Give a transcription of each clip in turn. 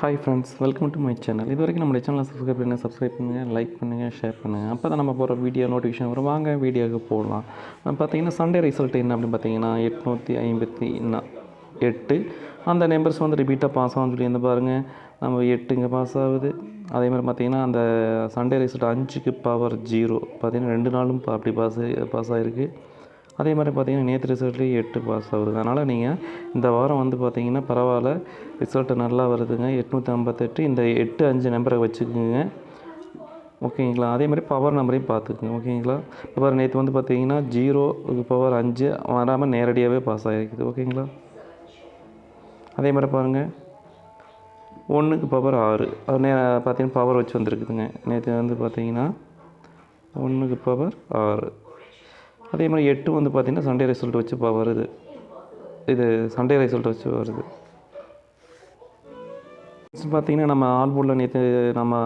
Hi friends, welcome to my channel. இது வரைக்கும் நம்மளுடைய சேனலை சப்ஸ்கிரைப் பண்ணுங்கள், லைக் பண்ணுங்கள், ஷேர் பண்ணுங்கள். அப்போ தான் நம்ம போகிற வீடியோ நோட்டிஃபிகேஷன் வரும். வாங்க வீடியோவுக்கு போடலாம். பார்த்தீங்கன்னா சண்டே ரிசல்ட் என்ன அப்படின்னு பார்த்தீங்கன்னா 858 அந்த நம்பர்ஸ் வந்து ரிப்பீட்டாக பாஸ் ஆகும்னு சொல்லி வந்து பாருங்கள். நம்ம 8 இங்கே பாஸ் ஆகுது. அதே மாதிரி பார்த்திங்கன்னா அந்த சண்டே ரிசல்ட் 5க்கு பவர் 0 பார்த்திங்கன்னா 2 நாளும் அப்படி பாஸ் ஆகிருக்கு. அதே மாதிரி பார்த்திங்கன்னா நேற்று ரிசல்ட்லேயே 8 பாஸ் ஆகுது. அதனால் நீங்கள் இந்த வாரம் வந்து பார்த்திங்கன்னா பரவாயில்ல, ரிசல்ட்டு நல்லா வருதுங்க. 858 இந்த 8 5 நம்பரை வச்சுக்கோங்க, ஓகேங்களா. அதே மாதிரி பவர் நம்பரையும் பார்த்துக்குங்க, ஓகேங்களா. இப்போ நேற்று வந்து பார்த்திங்கன்னா 0க்கு பவர் 5 வராமல் நேரடியாகவே பாஸ் ஆகிருக்குது, ஓகேங்களா. அதே மாதிரி பாருங்கள் 1க்கு பவர் 6 அது பார்த்திங்கன்னா பவர் வச்சு வந்துருக்குதுங்க. நேற்று வந்து பார்த்திங்கன்னா 1க்கு பவர் 6. அதே மாதிரி 8 வந்து பார்த்திங்கன்னா சண்டே ரிசல்ட் வச்சு வருது. இது சண்டே ரிசல்ட் வச்சு வருது. நெக்ஸ்ட் பார்த்திங்கன்னா நம்ம ஆல் போர்டில் நேற்று நம்ம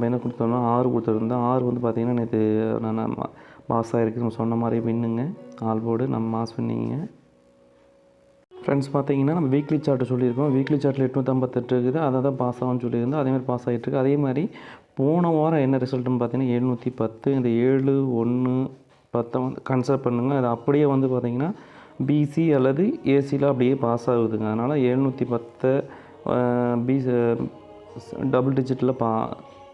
என்ன கொடுத்தோம்னா 6 கொடுத்துருந்தோம். 6 வந்து பார்த்திங்கன்னா நேற்று நான் பாஸ் ஆகிருக்கு. நம்ம சொன்ன மாதிரி வின்னுங்க. ஆல் போர்டு நம்ம மாஸ் வின்னிங்க. ஃப்ரெண்ட்ஸ் பார்த்திங்கன்னா நம்ம வீக்லி சார்ட்டு சொல்லியிருக்கோம். வீக்லி சார்ட்டில் 858 இருக்குது. அதை தான் பாஸ் ஆகும்னு சொல்லியிருந்தோம். அதேமாதிரி பாஸ் ஆகிட்டுருக்கு. அதே மாதிரி போன வாரம் என்ன ரிசல்ட்டுன்னு பார்த்திங்கன்னா 710. இந்த 7 1 10 வந்து கன்சிடர் பண்ணுங்கள். அது அப்படியே வந்து பார்த்திங்கன்னா பிசி அல்லது ஏசியில் அப்படியே பாஸ் ஆகுதுங்க. அதனால் 710 பிசி டபுள் டிஜிட்டில்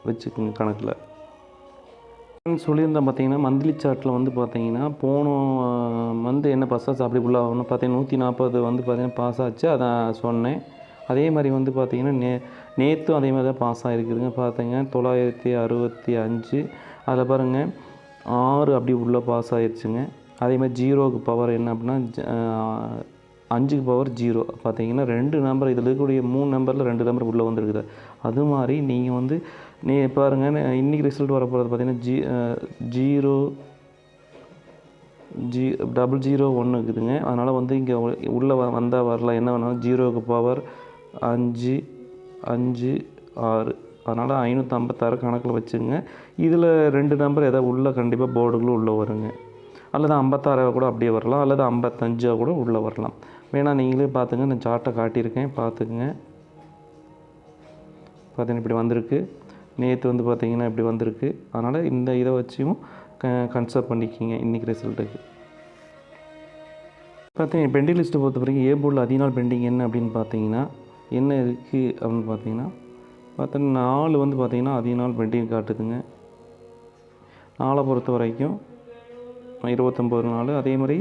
வச்சுக்கோங்க கணக்கில். சொல்லியிருந்தேன் பார்த்திங்கன்னா மந்த்லி சார்ட்டில் வந்து பார்த்திங்கன்னா போன மந்த் என்ன பாஸ் ஆச்சு அப்படி உள்ள ஆகணும் பார்த்திங்கன்னா 140 வந்து பார்த்திங்கன்னா பாஸ் ஆச்சு. அதை சொன்னேன். அதே மாதிரி வந்து பார்த்திங்கன்னா நேற்றும் அதே மாதிரி தான் பாஸ் ஆகிருக்குதுங்க. பார்த்திங்கன்னா 965 அதில் பாருங்கள் 6 அப்படி உள்ளே பாஸ் ஆகிடுச்சுங்க. அதே மாதிரி 0க்கு பவர் என்ன அப்படின்னா 5க்கு பவர் 0 பார்த்திங்கன்னா 2 நம்பர் இதில் இருக்கக்கூடிய 3 நம்பரில் 2 நம்பர் உள்ளே வந்துருக்குது. அது மாதிரி நீங்கள் வந்து பாருங்கள் இன்றைக்கி ரிசல்ட் வர போகிறது பார்த்திங்கன்னா 001 இருக்குதுங்க. அதனால் வந்து இங்கே உள்ளே வந்தால் வரலாம். என்ன வேணாலும் 0க்கு பவர் 5 5 6 அதனால் 556 கணக்கில் வச்சுங்க. இதில் 2 நம்பர் எதாவது உள்ளே கண்டிப்பாக போர்டுகளும் உள்ளே வருங்க. அல்லது 56 கூட அப்படியே வரலாம், அல்லது 55 கூட உள்ளே வரலாம். வேணால் நீங்களே பார்த்துங்க. நான் சார்ட்டை காட்டியிருக்கேன், பார்த்துக்குங்க. பார்த்தீங்கன்னா இப்படி வந்திருக்கு. நேற்று வந்து பார்த்திங்கன்னா இப்படி வந்திருக்கு. அதனால் இந்த இதை வச்சும் கன்சிடர் பண்ணிக்கிங்க இன்றைக்கி ரிசல்ட்டுக்கு. பார்த்தீங்கன்னா பெண்டிங் லிஸ்ட்டை பொறுத்த வரைக்கும் ஏ போர்டில் அதிக நாள் பெண்டிங் என்ன அப்படின்னு பார்த்தீங்கன்னா என்ன இருக்குது அப்படின்னு பார்த்தீங்கன்னா 4 வந்து பார்த்திங்கன்னா அதிக நாள் பெண்டிங் காட்டுதுங்க. 4 பொறுத்த வரைக்கும் 29 நாள். அதே மாதிரி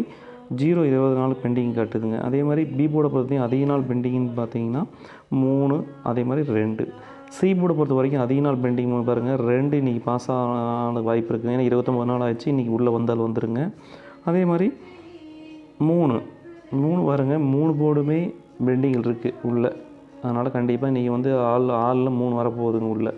20 நாள் பெண்டிங் காட்டுதுங்க. அதே மாதிரி பி போர்டை பொறுத்த அதிக நாள் பெண்டிங்னு பார்த்தீங்கன்னா 3, அதே மாதிரி 2. சி போர்டை பொறுத்த வரைக்கும் அதிக நாள் பெண்டிங் பாருங்கள் 2 இன்றைக்கி பாஸ் ஆன வாய்ப்பு இருக்குங்க. ஏன்னா 29 நாள் ஆயிடுச்சு. இன்றைக்கி உள்ளே வந்தால் வந்துடுங்க. அதே மாதிரி 3 பாருங்க 3 போர்டுமே பெண்டிங்கில் இருக்குது உள்ளே. அதனால் கண்டிப்பாக நீங்கள் வந்து ஆளில் 3 வரப்போகுதுங்க உள்ளே.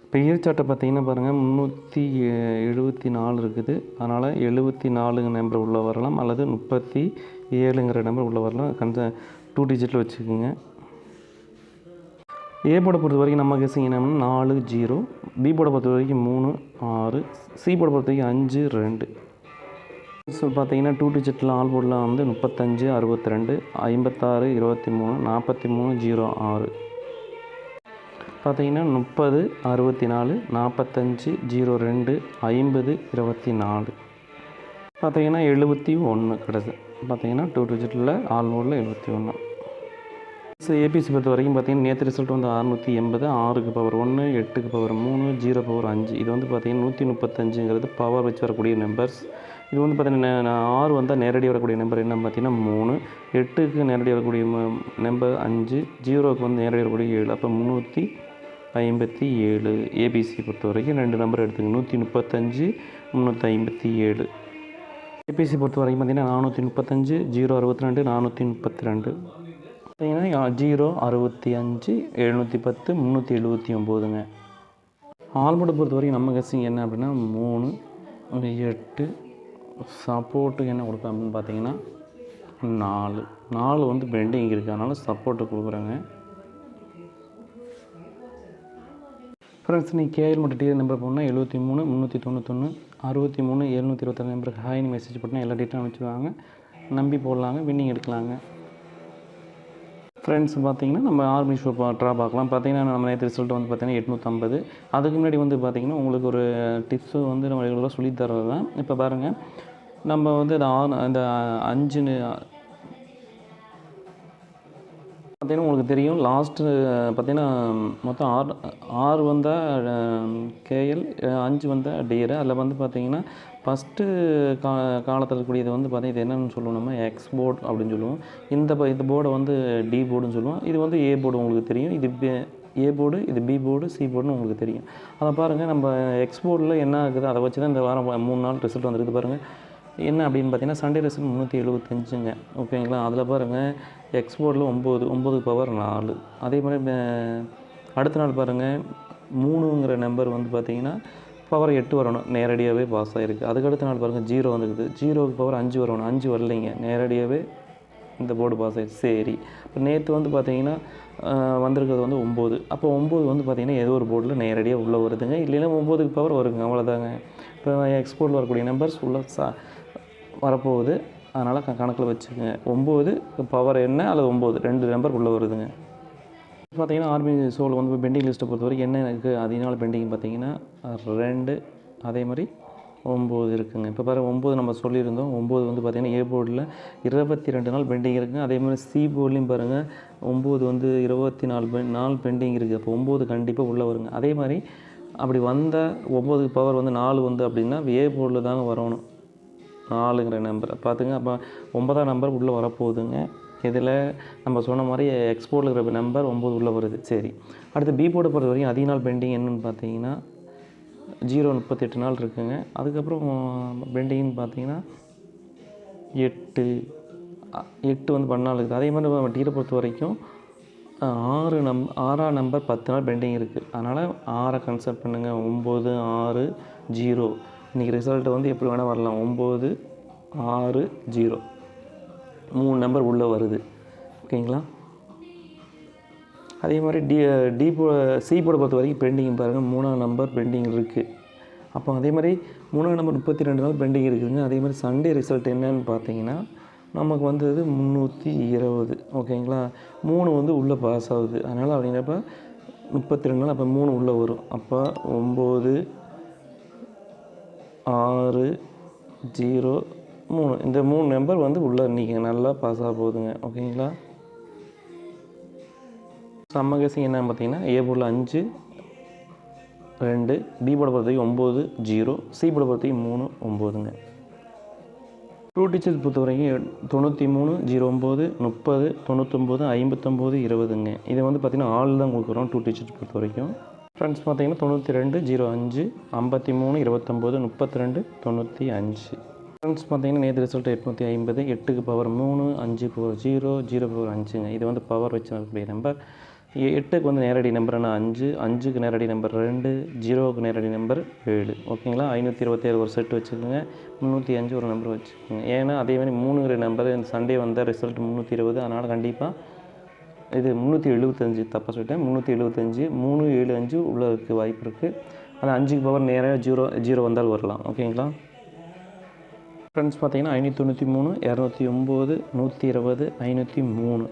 இப்போ இயர் சார்ட்டை பார்த்தீங்கன்னா பாருங்கள் 374 இருக்குது. அதனால் 74 நம்பர் உள்ளே வரலாம், அல்லது 37ங்கிற நம்பர் உள்ளே வரலாம். 2 டிஜிட்டில் வச்சுக்கோங்க. ஏ போர்டை பொறுத்த வரைக்கும் நம்ம கெஸிங் என்னன்னா 4 0, பி போர்டை பொறுத்த வரைக்கும் 3 6, சி போர்டை பொறுத்த வரைக்கும் 5 2. ஸோ பார்த்தீங்கன்னா 2 டிஜிட்டில் ஆல் போர்டில் வந்து 35 62 56 23 43 06. பார்த்தீங்கன்னா 30 64 45 02 50 24. பார்த்தீங்கன்னா 71 கிடக்கு. பார்த்தீங்கன்னா 2 டிஜிட்டில் ஆல் போர்டில் 71. ஸோ ஏபிசி பொறுத்த வரைக்கும் பார்த்தீங்கன்னா நேற்று ரிசல்ட் வந்து 680, 6க்கு பவர் 1, 8க்கு பவர் 3, 0 பவர் 5. இது வந்து பார்த்திங்கன்னா 135ங்கிறது பவர் வச்சு வரக்கூடிய நம்பர்ஸ். இது வந்து பார்த்திங்கன்னா 6 வந்தால் நேரடி வரக்கூடிய நம்பர் என்ன பார்த்திங்கன்னா 3, 8க்கு நேரடி வரக்கூடிய நம்பர் 5, 0க்கு வந்து நேரடி வரக்கூடிய 7. அப்போ 357 ஏபிசி பொறுத்த வரைக்கும் 2 நம்பர் எடுத்துங்க. 135 357. ஏபிசி பொறுத்த வரைக்கும் பார்த்திங்கன்னா 435 062 432. பார்த்தீங்கன்னா 065 710 379ங்க. ஆல்போர்டை பொறுத்த வரைக்கும் நம்ம கெஸ்ஸிங் என்ன அப்படின்னா 3 8. சப்போர்ட்டுக்கு என்ன கொடுப்பேன் அப்படின்னு பார்த்தீங்கன்னா 4 வந்து பெண்டிங் இருக்குது. அதனால் சப்போர்ட்டு கொடுக்குறேங்க. ஃப்ரெண்ட்ஸ் நீங்கள் கேஎல் மட்டும் டிஎல் நம்பர் போனால் 73 391 63 726 நம்பருக்கு ஹாய்னு மெசேஜ் போட்டால் எல்லா டீட்டெயிலும் அனுப்பிச்சுடுவாங்க. நம்பி போடலாங்க, வின்னிங் எடுக்கலாங்க. ஃப்ரெண்ட்ஸ் பார்த்தீங்கன்னா நம்ம ஆர்மி ஷோ ட்ரா பார்க்கலாம். பார்த்தீங்கன்னா நம்ம நேற்று ரிசல்ட் வந்து பார்த்தீங்கன்னா 850. அதுக்கு முன்னாடி வந்து பார்த்தீங்கன்னா உங்களுக்கு ஒரு டிப்ஸு வந்து நம்ம ரெகுலராக சொல்லி தர்றது தான். இப்போ பாருங்கள், நம்ம வந்து அந்த 5 பார்த்தீங்கன்னா உங்களுக்கு தெரியும். லாஸ்ட்டு பார்த்தீங்கன்னா மொத்தம் 6 வந்தால் கேஎல், 5 வந்தால் டியர். அதில் வந்து பார்த்தீங்கன்னா ஃபஸ்ட்டு காலத்தில் இருக்கக்கூடியது வந்து பார்த்தீங்கன்னா இது என்னென்னு சொல்லுவோம், நம்ம எக்ஸ் போர்டு அப்படின்னு சொல்லுவோம். இந்த போர்டை வந்து டி போர்டுன்னு சொல்லுவோம். இது வந்து ஏ போர்டு உங்களுக்கு தெரியும். இது ஏ போர்டு, இது பி போர்டு, சி போர்டுன்னு உங்களுக்கு தெரியும். அதை பாருங்கள், நம்ம எக்ஸ் போர்டில் என்ன ஆகுது அதை வச்சு தான் இந்த வாரம் 3 நாள் ரிசல்ட் வந்துருக்குது பாருங்கள். என்ன அப்படின்னு பார்த்தீங்கன்னா சண்டே ரிசல்ட் 375ங்க. ஓகேங்களா. அதில் பாருங்கள் எக்ஸ் போர்டில் 9 பவர் 4. அதே மாதிரி அடுத்த நாள் பாருங்கள் 3ங்கிற நம்பர் வந்து பார்த்திங்கன்னா பவர் 8 வரணும், நேரடியாகவே பாஸ் ஆகிருக்கு. அதுக்கடுத்த நாள் பாருங்கள் 0 வந்துருக்குது. 0க்கு பவர் 5 வரணும், 5 வரலைங்க, நேரடியாகவே இந்த போர்டு பாஸ் ஆகிடுச்சு. சரி, இப்போ நேற்று வந்து பார்த்திங்கன்னா வந்திருக்கிறது வந்து 9. அப்போ 9 வந்து பார்த்திங்கன்னா ஏதோ ஒரு போர்டில் நேரடியாக உள்ளே வருதுங்க. இல்லைன்னா 9க்கு பவர் வருங்க, அவ்வளோதாங்க. இப்போ எக்ஸ்போர்ட்டில் வரக்கூடிய நம்பர்ஸ் உள்ள வரப்போகுது. அதனால் கணக்கில் வச்சுக்கோங்க. 9 பவர் என்ன அல்லது 9 2 நம்பர் உள்ளே வருதுங்க. பார்த்திங்கன்னா ஆர்மி ஷோவில் வந்து பெண்டிங் லிஸ்ட்டை பொறுத்த வரைக்கும் என்ன இருக்குது, அதனால பெண்டிங் பார்த்திங்கன்னா 2, அதே மாதிரி 9 இருக்குதுங்க. இப்போ பாருங்கள் 9 நம்ம சொல்லியிருந்தோம். 9 வந்து பார்த்திங்கன்னா ஏ போர்டில் 22 நாள் பெண்டிங் இருக்குங்க. அதே மாதிரி சி போர்ட்லேயும் பாருங்கள் 9 வந்து 24 நாள் பெண்டிங் இருக்குது. அப்போ 9 கண்டிப்பாக உள்ளே வருங்க. அதே மாதிரி அப்படி வந்தால் 9க்கு பவர் வந்து 4 வந்து அப்படின்னா ஏ போர்டில் தாங்க வரணும், 4ங்கிற நம்பர் பார்த்துங்க. அப்போ 9ஆம் நம்பர் உள்ளே வரப்போகுதுங்க. இதில் நம்ம சொன்ன மாதிரி எக்ஸ்போர்ட்டில் இருக்கிற நம்பர் 9 உள்ளே வருது. சரி, அடுத்து பி போர்டை பொறுத்த வரைக்கும் அதிக நாள் பெண்டிங் என்னென்னு பார்த்தீங்கன்னா 38 நாள் இருக்குதுங்க. அதுக்கப்புறம் பெண்டிங்னு பார்த்தீங்கன்னா 8 வந்து 14 இருக்குது. அதே மாதிரி நம்ம டீரை பொறுத்த வரைக்கும் 6ஆம் நம்பர் 10 நாள் பெண்டிங் இருக்குது. அதனால் 6 கன்சிடர் பண்ணுங்கள். 9, 6, 0. இன்றைக்கி ரிசல்ட்டு வந்து எப்படி வேணால் வரலாம். 9, 6, 0 3 நம்பர் உள்ளே வருது. ஓகேங்களா. அதே மாதிரி சி போர்டை பொறுத்த வரைக்கும் பெண்டிங் பாருங்கள் 3ஆம் நம்பர் பெண்டிங் இருக்குது. அப்போ அதே மாதிரி 3ஆம் நம்பர் 32 நாள் பெண்டிங் இருக்குதுங்க. அதே மாதிரி சண்டே ரிசல்ட் என்னன்னு பார்த்தீங்கன்னா நமக்கு வந்தது 320. ஓகேங்களா. 3 வந்து உள்ளே பாஸ் ஆகுது. அதனால் அப்படிங்கிறப்ப 32 நாள், அப்போ 3 உள்ளே வரும். அப்போ 9, 6, 0, 3 இந்த 3 நம்பர் வந்து உள்ளே இன்றைக்கி நல்லா பாஸ் ஆக போகுதுங்க. ஓகேங்களா. சம்ம கேசிங் என்னன்னு பார்த்தீங்கன்னா ஏ போர்டில் 5, 2, பி போர்டை பொறுத்த வரைக்கும் 9, 0, சி போர்டை பொறுத்த வரைக்கும் 3, 9ங்க. 2 டிஜிட் பொறுத்த வரைக்கும் 93, 09, 30, 99, 59, 20ங்க. இதை வந்து பார்த்திங்கன்னா ஆள் தான் கொடுக்குறோம் 2 டிஜிட் பொறுத்த வரைக்கும். ஃப்ரெண்ட்ஸ் பார்த்தீங்கன்னா 92, 05, 53, 29, 32, 95. ஃப்ரெண்ட்ஸ் பார்த்தீங்கன்னா நேற்று ரிசல்ட் 850. 8க்கு பவர் 3, 5க்கு பவர் 0, 0 பவர் 5ங்க. இது வந்து பவர் வச்சு வரக்கூடிய நம்பர். 8க்கு வந்து நேரடி நம்பர் என்ன 5, 5க்கு நேரடி நம்பர் 2, 0க்கு நேரடி நம்பர் 7. ஓகேங்களா. 527 ஒரு செட் வச்சுக்கோங்க. 305 ஒரு நம்பர் வச்சுக்கோங்க. ஏன்னா அதே மாதிரி 3ங்கிற நம்பர் இந்த சண்டே வந்த ரிசல்ட் 320. அதனால் கண்டிப்பாக இது 375 தப்பாக சொல்லிட்டேன். 375, 375 உள்ள இருக்க வாய்ப்பு இருக்குது. அது 5க்கு பவர் நேராக 0 வந்தால் வரலாம். ஓகேங்களா. ஃப்ரெண்ட்ஸ் பார்த்தீங்கன்னா 593, 209, 120, 503.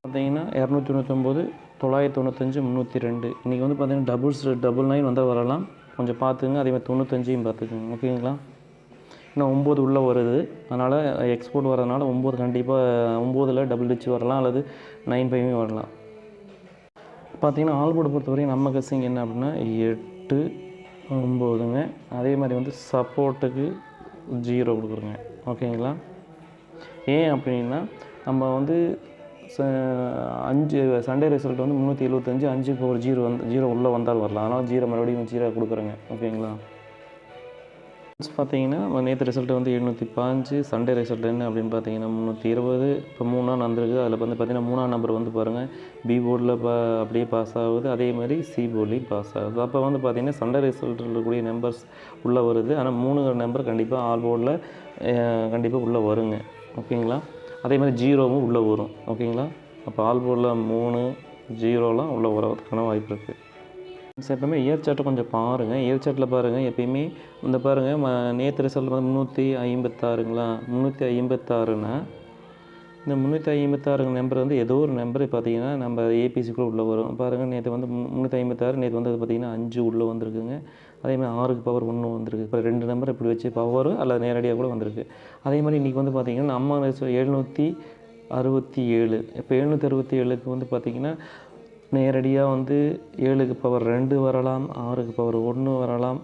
பார்த்தீங்கன்னா 299, 995, 302. இன்றைக்கி வந்து பார்த்தீங்கன்னா டபுள் 9 வந்தால் வரலாம். கொஞ்சம் பார்த்துங்க. அதே மாதிரி 95 பார்த்துக்குங்க. ஓகேங்களா. இன்னும் 9 உள்ளே வருது. அதனால் எக்ஸ்போர்ட் வரதுனால 9 கண்டிப்பாக 9ல் டபுள் டிச் வரலாம், அல்லது 95 வரலாம். பார்த்தீங்கன்னா ஆல் போர்டை பொறுத்த வரைக்கும் நம்ம கெஸ்ஸிங் என்ன அப்படின்னா 8, 9ங்க. அதே மாதிரி வந்து சப்போர்ட்டுக்கு 0 கொடுக்குறோங்க. ஓகேங்களா. ஏன் அப்படின்னா நம்ம வந்து 5 சண்டே ரிசல்ட் வந்து 375, 5க்கு ஒரு 0 உள்ளே வந்தால் வரலாம். அதனால் 0 மறுபடியும் 0 கொடுக்குறேங்க. ஓகேங்களா. பார்த்தீங்கன்னா நேற்று ரிசல்ட் வந்து 715. சண்டே ரிசல்ட் என்ன அப்படின்னு பார்த்தீங்கன்னா 320. இப்போ 3 நாள் வந்திருக்கு. அதில் வந்து பார்த்தீங்கன்னா 3ஆம் நம்பர் வந்து பாருங்கள் பி போர்டில் அப்படியே பாஸ் ஆகுது. அதே மாதிரி சி போர்ட்லேயும் பாஸ் ஆகுது. அப்போ வந்து பார்த்திங்கன்னா சண்டே ரிசல்ட்டில் இருக்கக்கூடிய நம்பர்ஸ் உள்ளே வருது. ஆனால் 3 நம்பர் கண்டிப்பாக ஆல் போர்டில் கண்டிப்பாக உள்ளே வருங்க. ஓகேங்களா. அதே மாதிரி 0வும் உள்ளே வரும். ஓகேங்களா. அப்போ ஆல் போர்டில் 3, 0லாம் உள்ளே வரதுக்கான வாய்ப்பு இருக்குது. எப்போயுமே இயர் சார்ட்டை கொஞ்சம் பாருங்கள். இயர் சார்ட்டில் பாருங்கள். எப்பயுமே இந்த பாருங்கள் நேற்று ரிசல்ட் வந்து 356ங்களா. 356னா இந்த 356 நம்பர் வந்து ஏதோ ஒரு நம்பர் பார்த்தீங்கன்னா நம்ம ஏபிசிக்குள்ளே உள்ளே வரும். பாருங்கள், நேற்று வந்து 356, நேற்று வந்து பார்த்தீங்கன்னா 5 உள்ளே வந்திருக்குங்க. அதேமாதிரி 6க்கு பவர் 1 வந்திருக்கு. இப்போ 2 நம்பர் இப்படி வச்சு பவர் அல்லது நேரடியாக கூட வந்திருக்கு. அதே மாதிரி இன்றைக்கி வந்து பார்த்திங்கன்னா நம்ம 767. இப்போ 767க்கு வந்து பார்த்திங்கன்னா நேரடியாக வந்து 7க்கு பவர் 2 வரலாம், 6க்கு பவர் 1 வரலாம்,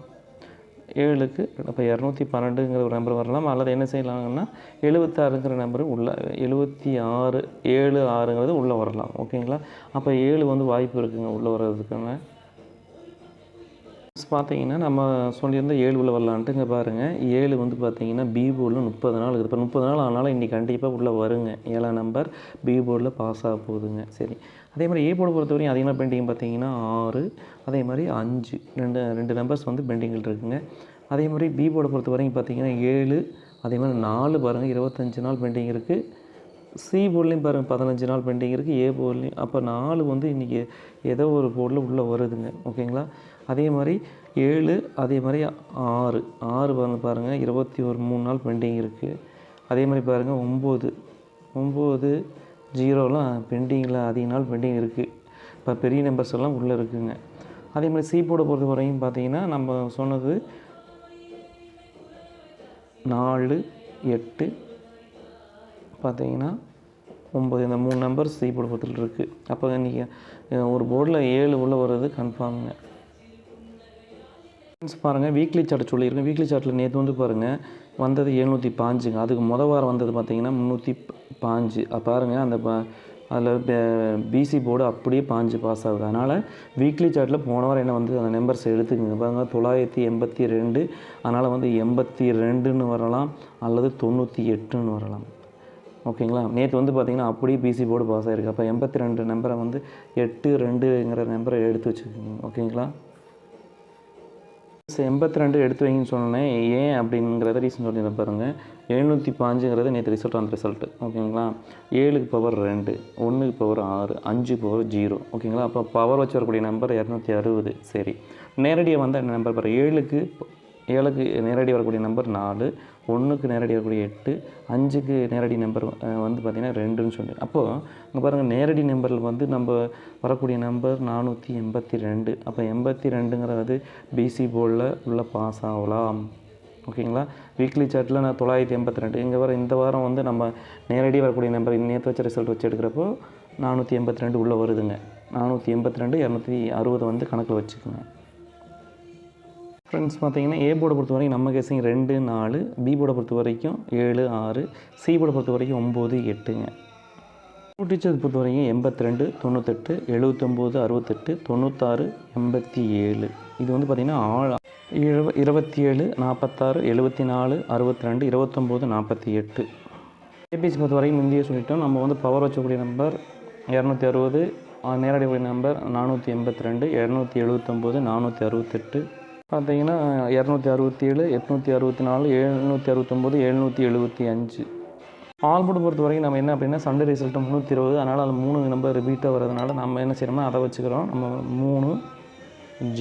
7க்கு இப்போ 212ங்கிற ஒரு நம்பர் வரலாம். அல்லது என்ன செய்யலாங்கன்னா 76ங்கிற நம்பரு உள்ள 76 76ங்கிறது உள்ளே வரலாம். ஓகேங்களா? அப்போ 7 வந்து வாய்ப்பு இருக்குங்க உள்ளே வர்றதுக்குங்க. பார்த்தீங்கன்னா நம்ம சொல்லியிருந்தால் 7 உள்ள வரலான்ட்டு. இங்கே பாருங்கள், 7 வந்து பார்த்தீங்கன்னா பி போர்டில் 30 நாள் இருக்குது. இப்போ 30 நாள் ஆனாலும் இன்றைக்கி கண்டிப்பாக உள்ளே வருங்க. 7ஆம் நம்பர் பி போர்டில் பாஸ் ஆக போகுதுங்க. சரி, அதே மாதிரி ஏ போர்டு பொறுத்தவரையும் அதிகமாக பெண்டிங் பார்த்தீங்கன்னா 6, அதே மாதிரி 5 ரெண்டு நம்பர்ஸ் வந்து பெண்டிங்கில் இருக்குங்க. அதே மாதிரி பி போர்டை பொறுத்த வரைக்கும் பார்த்தீங்கன்னா 7, அதே மாதிரி 4 பாருங்கள் 25 நாள் பெண்டிங் இருக்குது. சி போர்ட்லேயும் பாருங்கள் 15 நாள் பெண்டிங் இருக்குது. ஏ போர்ட்லேயும். அப்போ 4 வந்து இன்றைக்கி ஏதோ ஒரு போர்டில் உள்ளே வருதுங்க. ஓகேங்களா? அதே மாதிரி 7, அதே மாதிரி 6 வந்து பாருங்கள் 3 நாள் பெண்டிங் இருக்குது. அதே மாதிரி பாருங்கள் 9 0லாம் பெண்டிங்கில் அதிக நாள் பெண்டிங் இருக்குது. இப்போ பெரிய நம்பர்ஸ் எல்லாம் உள்ளே இருக்குதுங்க. அதே மாதிரி சி போர்டை பொறுத்த வரைக்கும் பார்த்தீங்கன்னா நம்ம சொன்னது 4, 8 பார்த்தீங்கன்னா 9, இந்த 3 நம்பர் சி போர்டு பொறுத்தில் இருக்குது. அப்போ இன்றைக்கி ஒரு போர்டில் 7 உள்ளே வர்றது கன்ஃபார்முங்க. பாருங்கள், வீக்லி சார்ட் சொல்லியிருக்கேன். வீக்லி சார்ட்டில் நேற்று வந்து பாருங்கள் வந்தது 705ங்க. அதுக்கு வாரம் வந்தது பார்த்திங்கன்னா 305. பாருங்கள், அந்த அதில் பிசி போர்டு அப்படியே 5 பாஸ் ஆகுது. அதனால் வீக்லி சார்ட்டில் போன வாரம் என்ன வந்து அந்த நம்பர்ஸ் எடுத்துக்கோங்க. பாருங்கள், 982. அதனால் வந்து 82ன்னு வரலாம், அல்லது 98ன்னு வரலாம். ஓகேங்களா? நேற்று வந்து பார்த்திங்கன்னா அப்படியே பிசி போர்டு பாஸ் ஆகிருக்கு. அப்போ 82 நம்பரை வந்து 82ங்கிற நம்பரை எடுத்து வச்சுக்கோங்க. ஓகேங்களா? 82 எடுத்து வைங்கன்னு சொன்னேன். ஏன் அப்படிங்கிறத ரீசன் சொல்லியிருந்தேன் பாருங்கள். 705ங்கிறது நேற்று அந்த ரிசல்ட்டு. ஓகேங்களா? 7க்கு பவர் 2, 1க்கு பவர் 6, 5க்கு பவர் 0. ஓகேங்களா? அப்போ பவர் வச்சு வரக்கூடிய நம்பர் 260. சரி, நேரடியாக வந்த நம்பர் பாரு. 7க்கு நேரடி வரக்கூடிய நம்பர் 4, 1க்கு நேரடி வரக்கூடிய 8, 5க்கு நேரடி நம்பர் வந்து பார்த்திங்கன்னா 2ன்னு சொல்லி. அப்போது இங்கே பாருங்கள், நேரடி நம்பரில் வந்து நம்ம வரக்கூடிய நம்பர் 482. அப்போ 82ங்கிறது பிசி போர்டில் உள்ள பாஸ் ஆகலாம். ஓகேங்களா? வீக்லி சார்ட்டில் நான் 982. இங்கே இந்த வாரம் வந்து நம்ம நேரடி வரக்கூடிய நம்பர் நேற்று வச்ச ரிசல்ட் வச்சு எடுக்கிறப்போ 482 உள்ளே வருதுங்க. 482, 260 வந்து கணக்கில் வச்சுக்கோங்க. ஃப்ரெண்ட்ஸ், பார்த்தீங்கன்னா ஏ போர்டை பொறுத்த வரைக்கும் நம்ம கேசிங் 2, 4, பி போர்டை பொறுத்த வரைக்கும் 7, 6, சி போர்டை பொறுத்த வரைக்கும் 9, 8ங்க. டீச்சர் பொறுத்த வரைக்கும் 82, 98, 79, 68, 96, 87. இது வந்து பார்த்திங்கன்னா 27, 46, 74, 62, 29, 48. ஏபிசி பொறுத்த வரைக்கும் முந்தைய சொல்லிட்டோம். நம்ம வந்து பவர் வச்சக்கூடிய நம்பர் 260, நேரடி நம்பர் 482, 279, 468. பார்த்தீங்கன்னா 267, 864, 769, 775. ஆல் போர்டு பொறுத்த வரைக்கும் நம்ம என்ன அப்படின்னா சண்டே ரிசல்ட்டு 320. அதனால் அது 3 நம்பர் ரிப்பீட்டாக வரதுனால நம்ம என்ன செய்யணும்னா அதை வச்சுக்கிறோம். நம்ம 3,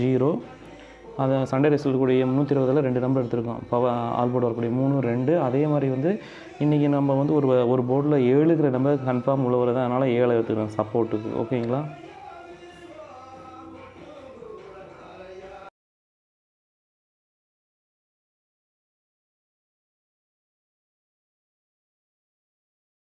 0 அதை சண்டே ரிசல்ட் கூடிய 320ல் 2 நம்பர் எடுத்துருக்கோம். ஆல் போர்டு வரக்கூடிய 3, 2. அதே மாதிரி வந்து இன்றைக்கி நம்ம வந்து ஒரு போர்டில் 7ங்கிற நம்பர் கன்ஃபார்ம் உள்ள வருது. அதனால் 7 எடுத்துக்கிறோம் சப்போர்ட்டுக்கு. ஓகேங்களா?